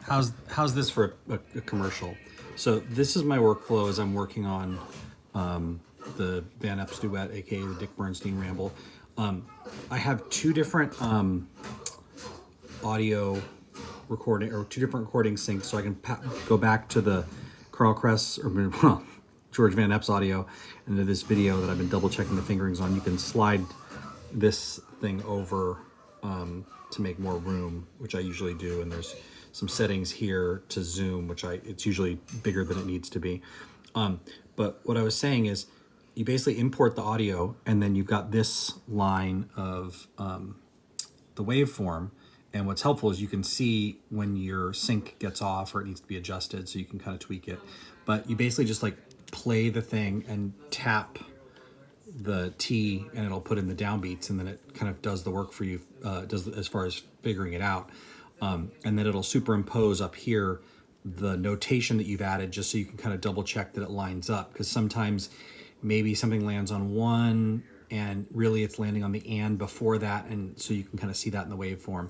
how's this for a commercial? So this is my workflow as I'm working on the Van Epps duet, aka the Dick Bernstein Ramble. I have two different audio recording or two different recording syncs, so I can go back to the Carl Kress or well, George Van Epps audio and to this video that I've been double checking the fingerings on. You can slide this thing over to make more room, which I usually do, and there's some settings here to zoom, which it's usually bigger than it needs to be. But what I was saying is you basically import the audio and then you've got this line of the waveform. And what's helpful is you can see when your sync gets off or it needs to be adjusted, so you can kind of tweak it. But you basically just like play the thing and tap the T and it'll put in the downbeats, and then it kind of does the work for you, does as far as figuring it out. And then it'll superimpose up here the notation that you've added, just so you can kind of double check that it lines up, because sometimes maybe something lands on one and really it's landing on the and before that, and so you can kind of see that in the waveform.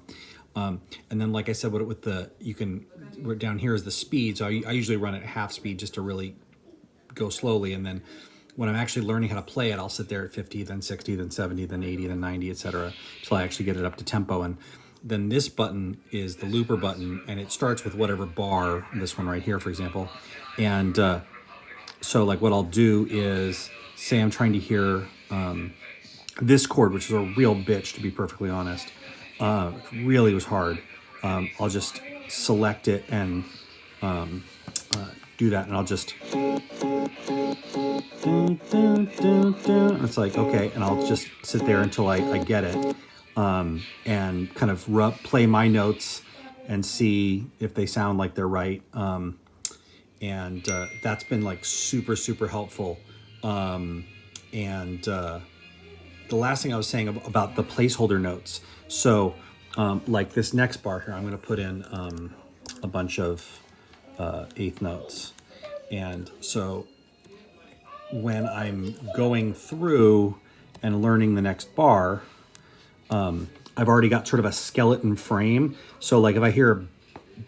And then, like I said, down here is the speed, so I usually run it at half speed just to really go slowly, and then when I'm actually learning how to play it, I'll sit there at 50, then 60, then 70, then 80, then 90, etc., until I actually get it up to tempo. And then this button is the looper button, and it starts with whatever bar, this one right here, for example. And so like what I'll do is, say I'm trying to hear this chord, which is a real bitch, to be perfectly honest. It really was hard. I'll just select it and do that, and I'll just... It's like, okay, and I'll just sit there until I get it, and kind of play my notes and see if they sound like they're right. And that's been like super, super helpful. The last thing I was saying about the placeholder notes. So like this next bar here, I'm going to put in a bunch of eighth notes. And so when I'm going through and learning the next bar, I've already got sort of a skeleton frame. So like if I hear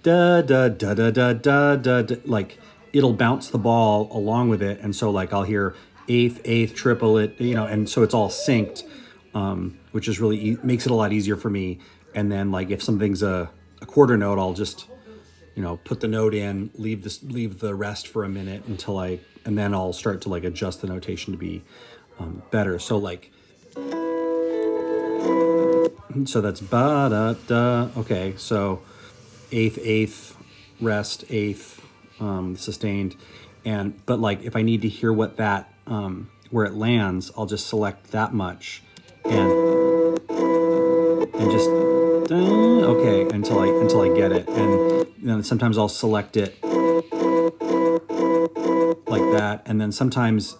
da da da da da da da, like it'll bounce the ball along with it, and so like I'll hear eighth, triplet, and so it's all synced, which is really makes it a lot easier for me. And then like if something's a quarter note, I'll just put the note in, leave the rest for a minute and then I'll start to like adjust the notation to be better. So like, so that's ba da da. Okay, so eighth, rest, eighth, sustained, but like if I need to hear what that where it lands, I'll just select that much and just okay until I get it, and then sometimes I'll select it like that, and then sometimes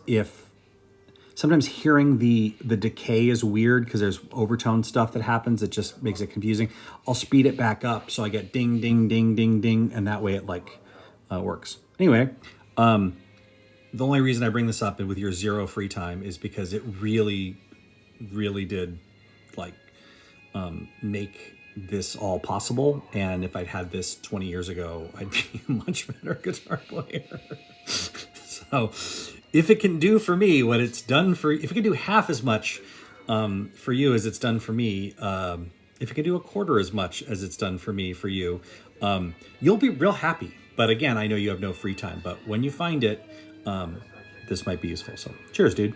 hearing the decay is weird because there's overtone stuff that happens that just makes it confusing. I'll speed it back up so I get ding, ding, ding, ding, ding, and that way it like works. Anyway, the only reason I bring this up with your zero free time is because it really, really did like make this all possible. And if I'd had this 20 years ago, I'd be a much better guitar player. So if it can do for me what it's done if it can do half as much for you as it's done for me, if it can do a quarter as much as it's done for me, for you, you'll be real happy. But again, I know you have no free time, but when you find it, this might be useful. So cheers, dude.